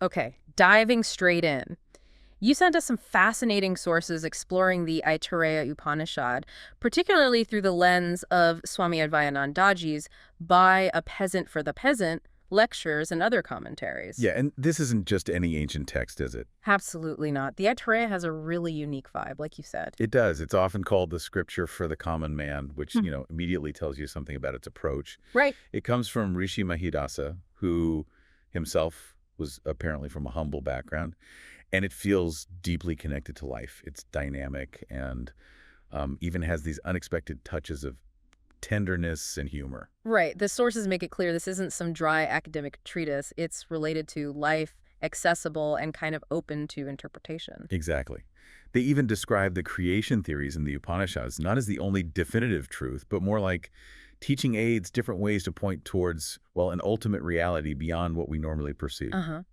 Okay, diving straight in. You sent us some fascinating sources exploring the Aitareya Upanishad, particularly through the lens of Swami Advayanandaji's By a Peasant for the Peasant lectures and other commentaries. Yeah, and this isn't just any ancient text, is it? Absolutely not. The Aitareya has a really unique vibe, like you said. It does. It's often called the scripture for the common man, which, Hmm. immediately tells you something about its approach. Right. It comes from Rishi Mahidasa, who himself was apparently from a humble background, and it feels deeply connected to life. It's dynamic and even has these unexpected touches of tenderness and humor. Right. The sources make it clear this isn't some dry academic treatise. It's related to life, accessible, and kind of open to interpretation. Exactly. They even describe the creation theories in the Upanishads not as the only definitive truth, but more like teaching aids, different ways to point towards, well, an ultimate reality beyond what we normally perceive. Uh-huh.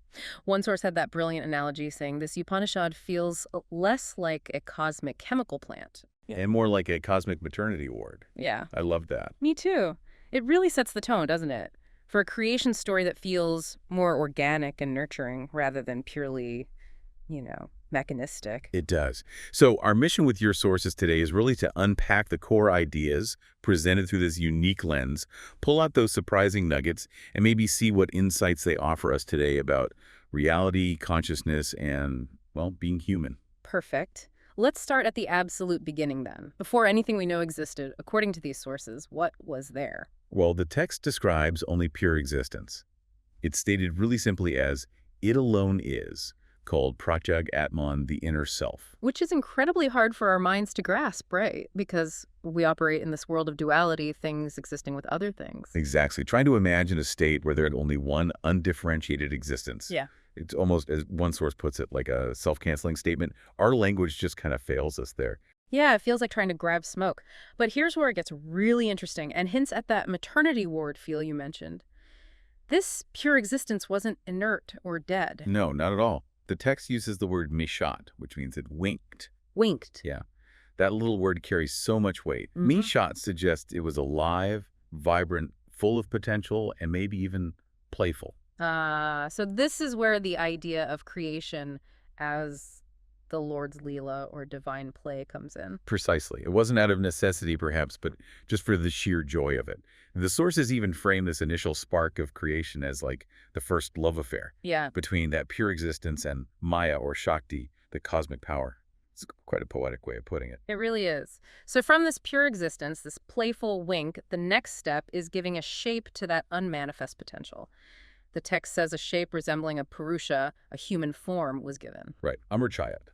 One source had that brilliant analogy saying this Upanishad feels less like a cosmic chemical plant. Yeah. And more like a cosmic maternity ward. Yeah. I love that. Me too. It really sets the tone, doesn't it? For a creation story that feels more organic and nurturing rather than purely, mechanistic. It does. So our mission with your sources today is really to unpack the core ideas presented through this unique lens, pull out those surprising nuggets, and maybe see what insights they offer us today about reality, consciousness, and, well, being human. Perfect. Let's start at the absolute beginning then. Before anything we know existed, according to these sources, what was there? Well, the text describes only pure existence. It's stated really simply as, it alone is, called Pratyag Atman, the inner self. Which is incredibly hard for our minds to grasp, right? Because we operate in this world of duality, things existing with other things. Exactly. Trying to imagine a state where there had only one undifferentiated existence. Yeah. It's almost, as one source puts it, like a self-canceling statement. Our language just kind of fails us there. Yeah, it feels like trying to grab smoke. But here's where it gets really interesting and hints at that maternity ward feel you mentioned. This pure existence wasn't inert or dead. No, not at all. The text uses the word mishat, which means it winked. Winked. Yeah. That little word carries so much weight. Mm-hmm. Mishat suggests it was alive, vibrant, full of potential, and maybe even playful. So this is where the idea of creation as the Lord's Leela or divine play comes in. Precisely. It wasn't out of necessity, perhaps, but just for the sheer joy of it. The sources even frame this initial spark of creation as like the first love affair Yeah. between that pure existence and Maya or Shakti, the cosmic power. It's quite a poetic way of putting it. It really is. So from this pure existence, this playful wink, the next step is giving a shape to that unmanifest potential. The text says a shape resembling a Purusha, a human form, was given. Right. Amrchayat.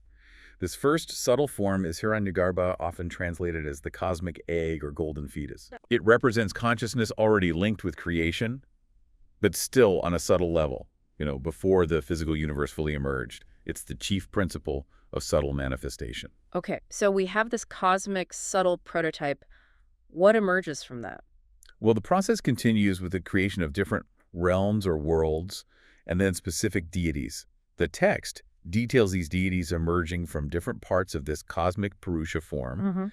This first subtle form is Hiranyagarbha, often translated as the cosmic egg or golden fetus. It represents consciousness already linked with creation, but still on a subtle level, before the physical universe fully emerged. It's the chief principle of subtle manifestation. Okay, so we have this cosmic, subtle prototype. What emerges from that? Well, the process continues with the creation of different realms or worlds, and then specific deities. The text details these deities emerging from different parts of this cosmic Purusha form, Mm-hmm.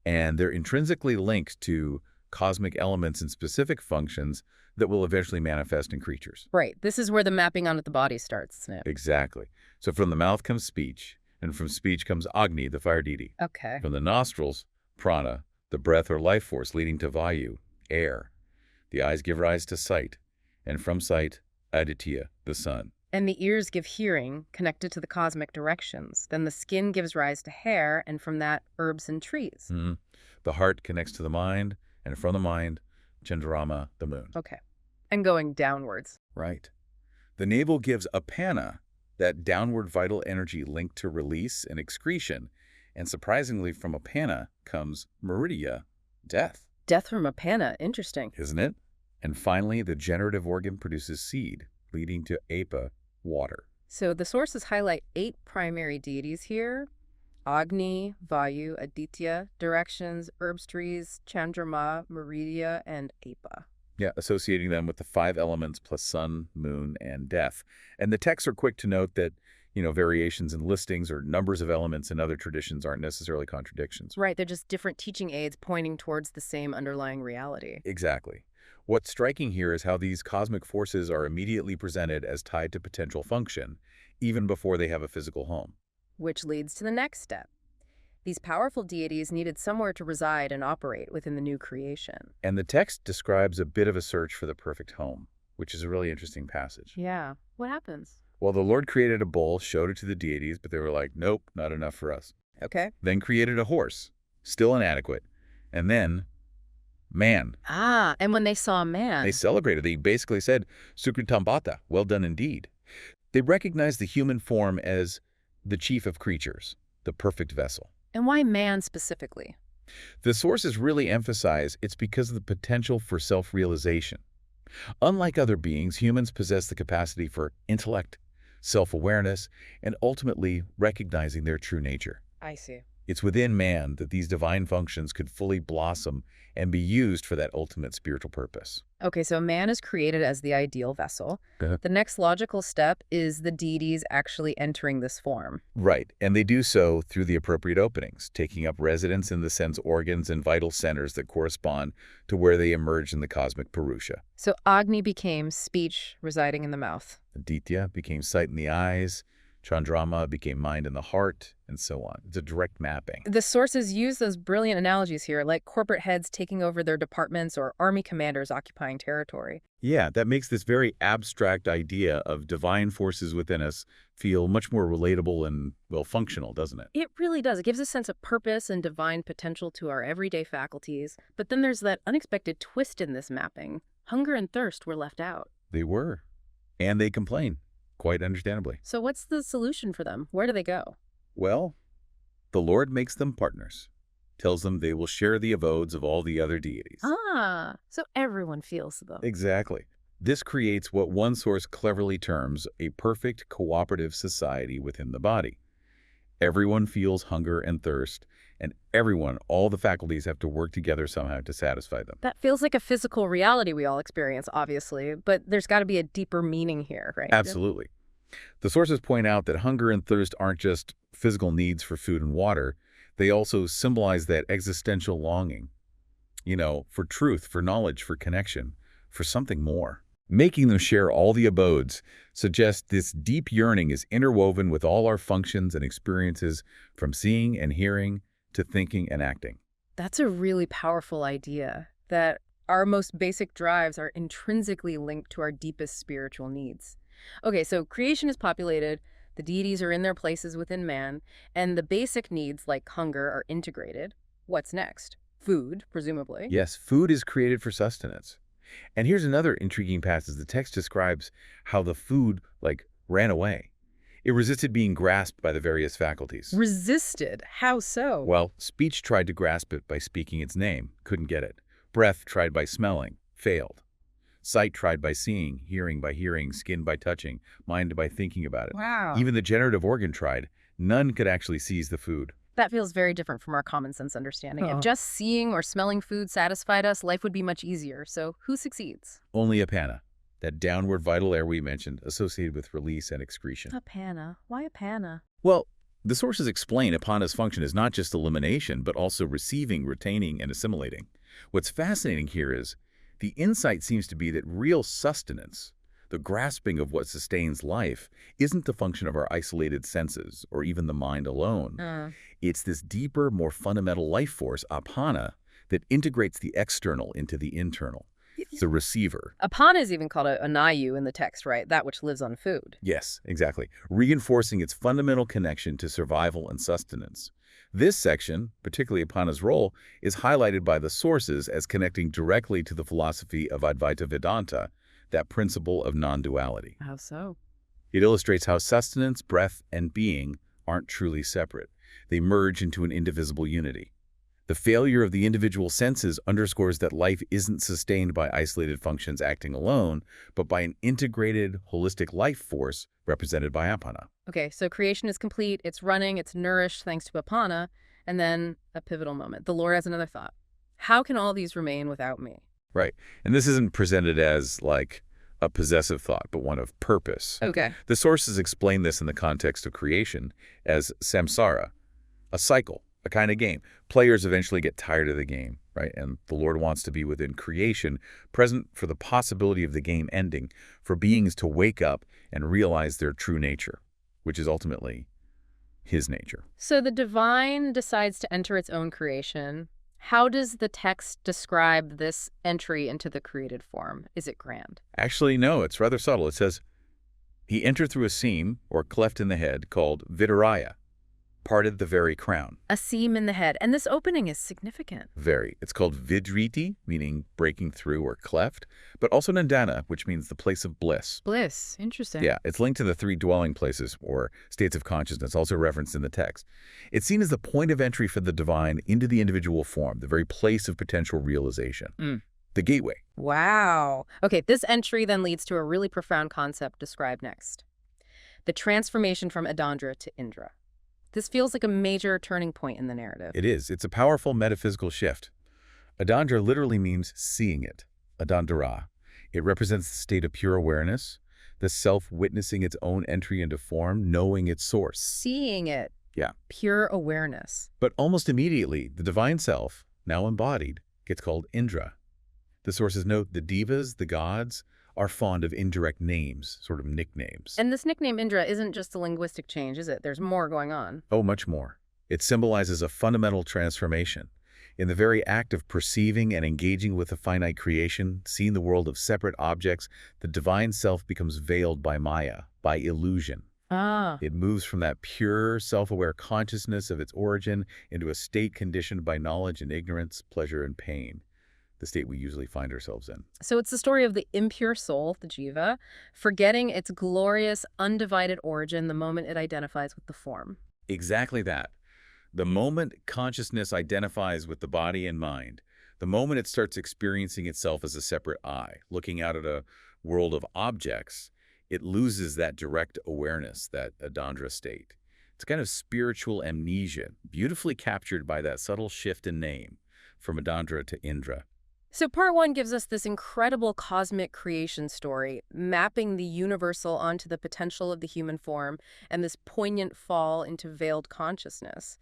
and they're intrinsically linked to cosmic elements and specific functions that will eventually manifest in creatures. Right. This is where the mapping onto the body starts, isn't it? Exactly. So from the mouth comes speech, and from speech comes Agni, the fire deity. Okay. From the nostrils, prana, the breath or life force leading to vayu, air. The eyes give rise to sight, and from sight, Aditya, the sun. And the ears give hearing, connected to the cosmic directions. Then the skin gives rise to hair, and from that, herbs and trees. Mhm. The heart connects to the mind, and from the mind, Chandrama, the moon. Okay. And going downwards. Right. The navel gives apana, that downward vital energy linked to release and excretion. And surprisingly, from apana comes meridia, death. Death from Apana. Interesting. Isn't it? And finally, the generative organ produces seed, leading to apa, water. So the sources highlight 8 primary deities here. Agni, Vayu, Aditya, directions, herbs, trees, Chandrama, Meridia, and Apa. Yeah, associating them with the 5 elements plus sun, moon, and death. And the texts are quick to note that, variations in listings or numbers of elements in other traditions aren't necessarily contradictions. Right, they're just different teaching aids pointing towards the same underlying reality. Exactly. What's striking here is how these cosmic forces are immediately presented as tied to potential function, even before they have a physical home. Which leads to the next step. These powerful deities needed somewhere to reside and operate within the new creation. And the text describes a bit of a search for the perfect home, which is a really interesting passage. Yeah. What happens? Well, the Lord created a bull, showed it to the deities, but they were like, nope, not enough for us. Okay. Then created a horse, still inadequate. And then, man. Ah, and when they saw a man. They celebrated. They basically said, Sukritambata, well done indeed. They recognized the human form as the chief of creatures, the perfect vessel. And why man specifically? The sources really emphasize it's because of the potential for self-realization. Unlike other beings, humans possess the capacity for intellect, self-awareness, and ultimately recognizing their true nature. I see. It's within man that these divine functions could fully blossom and be used for that ultimate spiritual purpose. Okay, so man is created as the ideal vessel. Uh-huh. The next logical step is the deities actually entering this form. Right, and they do so through the appropriate openings, taking up residence in the sense organs and vital centers that correspond to where they emerge in the cosmic Purusha. So Agni became speech residing in the mouth. Aditya became sight in the eyes, Chandrama became mind in the heart, and so on. It's a direct mapping. The sources use those brilliant analogies here, like corporate heads taking over their departments or army commanders occupying territory. Yeah, that makes this very abstract idea of divine forces within us feel much more relatable and, well, functional, doesn't it? It really does. It gives a sense of purpose and divine potential to our everyday faculties. But then there's that unexpected twist in this mapping. Hunger and thirst were left out. They were. And they complain, quite understandably. So what's the solution for them? Where do they go? Well, the Lord makes them partners, tells them they will share the abodes of all the other deities. Ah, so everyone feels them. Exactly. This creates what one source cleverly terms a perfect cooperative society within the body. Everyone feels hunger and thirst, and everyone, all the faculties have to work together somehow to satisfy them. That feels like a physical reality we all experience, obviously, but there's got to be a deeper meaning here, right? Absolutely. The sources point out that hunger and thirst aren't just physical needs for food and water. They also symbolize that existential longing, for truth, for knowledge, for connection, for something more. Making them share all the abodes suggests this deep yearning is interwoven with all our functions and experiences, from seeing and hearing to thinking and acting. That's a really powerful idea, that our most basic drives are intrinsically linked to our deepest spiritual needs. Okay, so creation is populated, the deities are in their places within man, and the basic needs like hunger are integrated. What's next? Food, presumably. Yes, food is created for sustenance. And here's another intriguing passage. The text describes how the food, ran away. It resisted being grasped by the various faculties. Resisted? How so? Well, speech tried to grasp it by speaking its name, couldn't get it. Breath tried by smelling, failed. Sight tried by seeing, hearing by hearing, skin by touching, mind by thinking about it. Wow. Even the generative organ tried. None could actually seize the food. That feels very different from our common sense understanding. Oh. If just seeing or smelling food satisfied us, life would be much easier. So who succeeds? Only apana, that downward vital air we mentioned, associated with release and excretion. Apana? Why apana? Well, the sources explain apana's function is not just elimination, but also receiving, retaining, and assimilating. What's fascinating here is the insight seems to be that real sustenance, the grasping of what sustains life, isn't the function of our isolated senses or even the mind alone. It's this deeper, more fundamental life force, apana, that integrates the external into the internal. The receiver. Apana is even called a anayu in the text, right? That which lives on food. Yes, exactly. Reinforcing its fundamental connection to survival and sustenance. This section, particularly Apana's role, is highlighted by the sources as connecting directly to the philosophy of Advaita Vedanta, that principle of non-duality. How so? It illustrates how sustenance, breath, and being aren't truly separate. They merge into an indivisible unity. The failure of the individual senses underscores that life isn't sustained by isolated functions acting alone, but by an integrated, holistic life force represented by Apana. Okay, so creation is complete, it's running, it's nourished thanks to Apana, and then a pivotal moment. The Lord has another thought. How can all these remain without me? Right. And this isn't presented as, a possessive thought, but one of purpose. Okay. The sources explain this in the context of creation as samsara, a cycle, a kind of game. Players eventually get tired of the game, right? And the Lord wants to be within creation, present for the possibility of the game ending, for beings to wake up and realize their true nature, which is ultimately his nature. So the divine decides to enter its own creation. How does the text describe this entry into the created form? Is it grand? Actually, no, it's rather subtle. It says, he entered through a seam or cleft in the head called Vitaraya, parted the very crown. A seam in the head. And this opening is significant. Very. It's called Vidriti, meaning breaking through or cleft, but also Nandana, which means the place of bliss. Bliss. Interesting. Yeah, it's linked to the three dwelling places or states of consciousness, also referenced in the text. It's seen as the point of entry for the divine into the individual form, the very place of potential realization. The gateway. Wow. Okay, this entry then leads to a really profound concept described next. The transformation from Adandra to Indra. This feels like a major turning point in the narrative. It is. It's a powerful metaphysical shift. Adandra literally means seeing it. Adandara. It represents the state of pure awareness, the self witnessing its own entry into form, knowing its source. Seeing it. Yeah. Pure awareness. But almost immediately, the divine self, now embodied, gets called Indra. The sources note the devas, the gods, are fond of indirect names, sort of nicknames. And this nickname Indra isn't just a linguistic change, is it? There's more going on. Oh, much more. It symbolizes a fundamental transformation. In the very act of perceiving and engaging with the finite creation, seeing the world of separate objects, the divine self becomes veiled by Maya, by illusion. Ah. It moves from that pure, self-aware consciousness of its origin into a state conditioned by knowledge and ignorance, pleasure and pain, the state we usually find ourselves in. So it's the story of the impure soul, the jiva, forgetting its glorious, undivided origin the moment it identifies with the form. Exactly that. The moment consciousness identifies with the body and mind, the moment it starts experiencing itself as a separate I, looking out at a world of objects, it loses that direct awareness, that Adandra state. It's kind of spiritual amnesia, beautifully captured by that subtle shift in name, from Adandra to Indra. So part one gives us this incredible cosmic creation story, mapping the universal onto the potential of the human form and this poignant fall into veiled consciousness.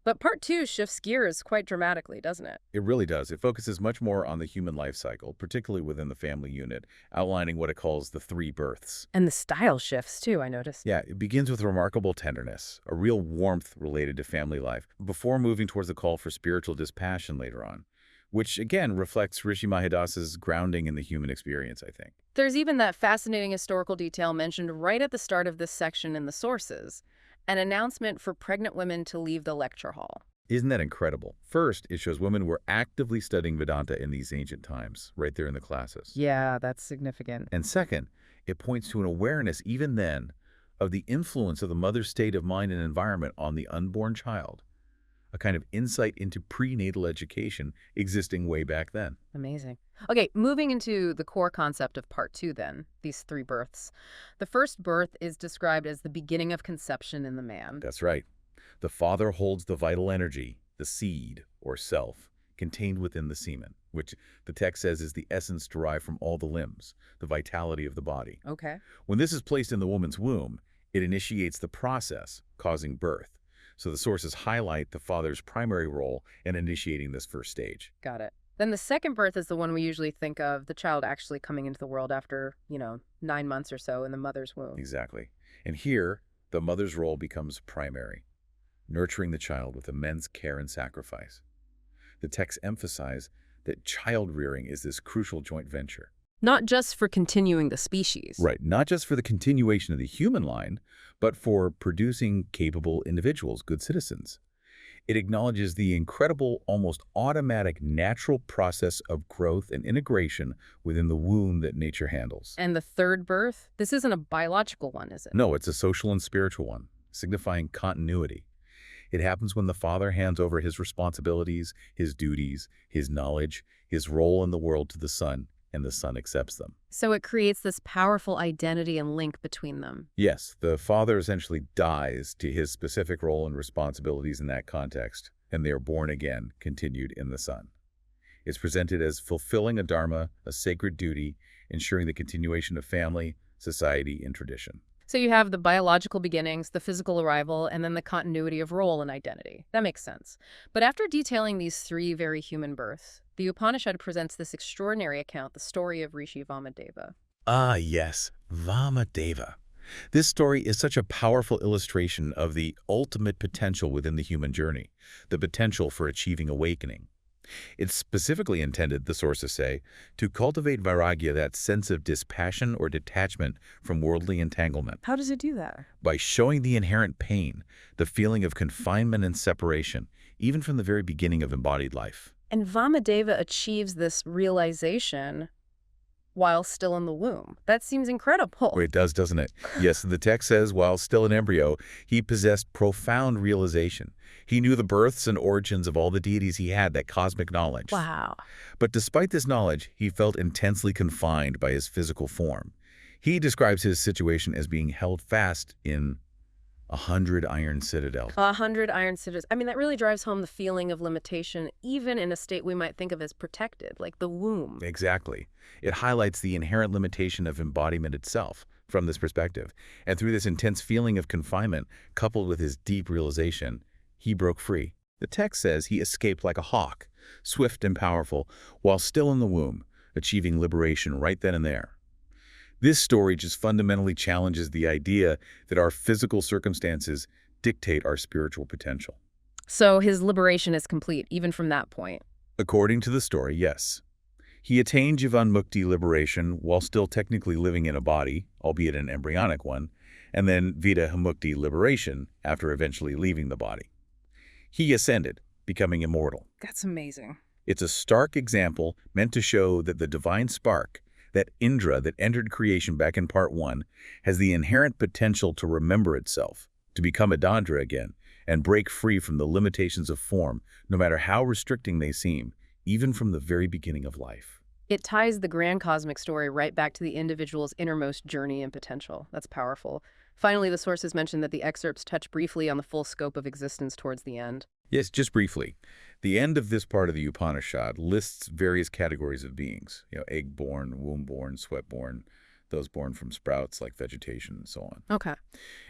But part two shifts gears quite dramatically, doesn't it? It really does. It focuses much more on the human life cycle, particularly within the family unit, outlining what it calls the three births. And the style shifts, too, I noticed. Yeah, it begins with remarkable tenderness, a real warmth related to family life, before moving towards the call for spiritual dispassion later on, which again reflects Rishi Mahidasa's grounding in the human experience, I think. There's even that fascinating historical detail mentioned right at the start of this section in the sources, an announcement for pregnant women to leave the lecture hall. Isn't that incredible? First, it shows women were actively studying Vedanta in these ancient times, right there in the classes. Yeah, that's significant. And second, it points to an awareness, even then, of the influence of the mother's state of mind and environment on the unborn child, a kind of insight into prenatal education existing way back then. Amazing. Okay, moving into the core concept of part two then, these three births. The first birth is described as the beginning of conception in the man. That's right. The father holds the vital energy, the seed, or self, contained within the semen, which the text says is the essence derived from all the limbs, the vitality of the body. Okay. When this is placed in the woman's womb, it initiates the process, causing birth. So the sources highlight the father's primary role in initiating this first stage. Got it. Then the second birth is the one we usually think of, the child actually coming into the world after, 9 months or so in the mother's womb. Exactly. And here, the mother's role becomes primary, nurturing the child with immense care and sacrifice. The texts emphasize that child-rearing is this crucial joint venture. Not just for continuing the species. Right. Not just for the continuation of the human line, but for producing capable individuals, good citizens. It acknowledges the incredible, almost automatic natural process of growth and integration within the womb that nature handles. And the third birth? This isn't a biological one, is it? No, it's a social and spiritual one, signifying continuity. It happens when the father hands over his responsibilities, his duties, his knowledge, his role in the world to the son, and the son accepts them. So it creates this powerful identity and link between them. Yes, the father essentially dies to his specific role and responsibilities in that context, and they are born again, continued in the son. It's presented as fulfilling a dharma, a sacred duty, ensuring the continuation of family, society, and tradition. So you have the biological beginnings, the physical arrival, and then the continuity of role and identity. That makes sense. But after detailing these three very human births, the Upanishad presents this extraordinary account, the story of Rishi Vamadeva. Ah, yes, Vamadeva. This story is such a powerful illustration of the ultimate potential within the human journey, the potential for achieving awakening. It's specifically intended, the sources say, to cultivate vairagya, that sense of dispassion or detachment from worldly entanglement, How does it do that? by showing the inherent pain, the feeling of confinement and separation, even from the very beginning of embodied life. And Vamadeva achieves this realization while still in the womb. That seems incredible. Oh, it does, doesn't it? Yes, the text says, while still an embryo, he possessed profound realization. He knew the births and origins of all the deities he had, that cosmic knowledge. Wow. But despite this knowledge, he felt intensely confined by his physical form. He describes his situation as being held fast in 100 iron citadels. 100 iron citadels. I mean, that really drives home the feeling of limitation, even in a state we might think of as protected, like the womb. Exactly. It highlights the inherent limitation of embodiment itself from this perspective. And through this intense feeling of confinement, coupled with his deep realization, he broke free. The text says he escaped like a hawk, swift and powerful, while still in the womb, achieving liberation right then and there. This story just fundamentally challenges the idea that our physical circumstances dictate our spiritual potential. So his liberation is complete, even from that point. According to the story, yes. He attained Jivanmukti liberation while still technically living in a body, albeit an embryonic one, and then Vidahimukti liberation after eventually leaving the body. He ascended, becoming immortal. That's amazing. It's a stark example meant to show that the divine spark, that Indra that entered creation back in part 1, has the inherent potential to remember itself, to become a Dandra again, and break free from the limitations of form, no matter how restricting they seem, even from the very beginning of life. It ties the grand cosmic story right back to the individual's innermost journey and potential. That's powerful. Finally, the sources mention that the excerpts touch briefly on the full scope of existence towards the end. Yes, just briefly. The end of this part of the Upanishad lists various categories of beings, egg-born, womb-born, sweat-born, those born from sprouts like vegetation and so on. Okay.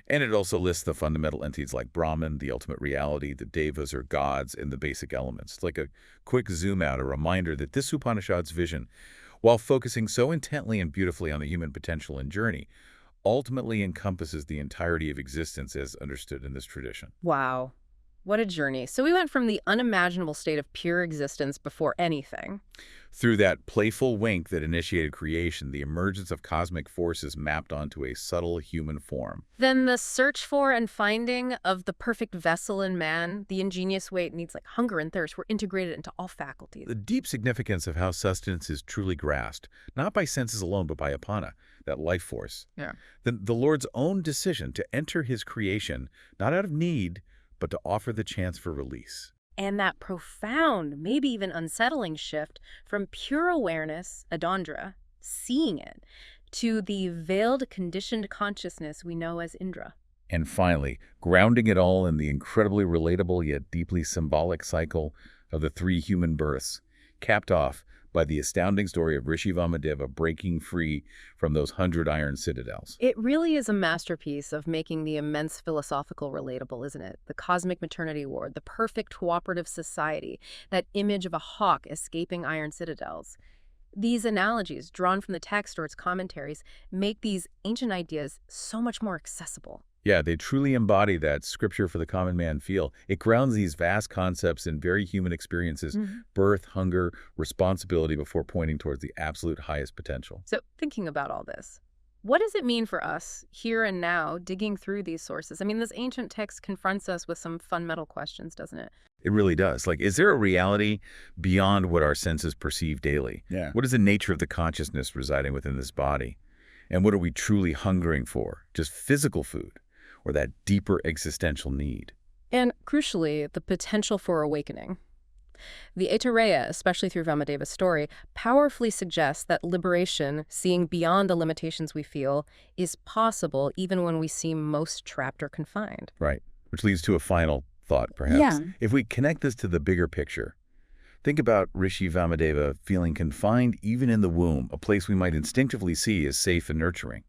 And it also lists the fundamental entities like Brahman, the ultimate reality, the devas or gods, and the basic elements. It's like a quick zoom out, a reminder that this Upanishad's vision, while focusing so intently and beautifully on the human potential and journey, ultimately encompasses the entirety of existence as understood in this tradition. Wow. What a journey. So we went from the unimaginable state of pure existence before anything. Through that playful wink that initiated creation, the emergence of cosmic forces mapped onto a subtle human form. Then the search for and finding of the perfect vessel in man, the ingenious way it needs like hunger and thirst, were integrated into all faculties. The deep significance of how sustenance is truly grasped, not by senses alone, but by apana, that life force. Yeah. The Lord's own decision to enter his creation, not out of need, but to offer the chance for release. And that profound, maybe even unsettling shift from pure awareness, adandra, seeing it, to the veiled conditioned consciousness we know as Indra. And finally, grounding it all in the incredibly relatable yet deeply symbolic cycle of the 3 human births, capped off by the astounding story of Rishi Vamadeva breaking free from those 100 iron citadels. It really is a masterpiece of making the immense philosophical relatable, isn't it? The cosmic maternity ward, the perfect cooperative society, that image of a hawk escaping iron citadels. These analogies, drawn from the text or its commentaries, make these ancient ideas so much more accessible. Yeah, they truly embody that scripture for the common man feel. It grounds these vast concepts in very human experiences, birth, hunger, responsibility, before pointing towards the absolute highest potential. So thinking about all this, what does it mean for us, here and now, digging through these sources? I mean, this ancient text confronts us with some fundamental questions, doesn't it? It really does. Like, is there a reality beyond what our senses perceive daily? Yeah. What is the nature of the consciousness residing within this body? And what are we truly hungering for? Just physical food? Or that deeper existential need? And crucially, the potential for awakening. The Aitareya, especially through Vamadeva's story, powerfully suggests that liberation, seeing beyond the limitations we feel, is possible even when we seem most trapped or confined. Right. Which leads to a final thought, perhaps. Yeah. If we connect this to the bigger picture, think about Rishi Vamadeva feeling confined even in the womb, a place we might instinctively see as safe and nurturing.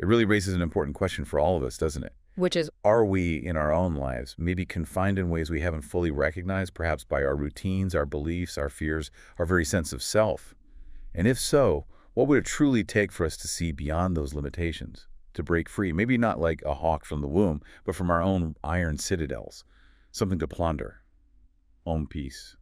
It really raises an important question for all of us, doesn't it? Which is, Are we, in our own lives, maybe confined in ways we haven't fully recognized, perhaps by our routines, our beliefs, our fears, our very sense of self? And if so, what would it truly take for us to see beyond those limitations, to break free? Maybe not like a hawk from the womb, but from our own iron citadels. Something to ponder. Om peace.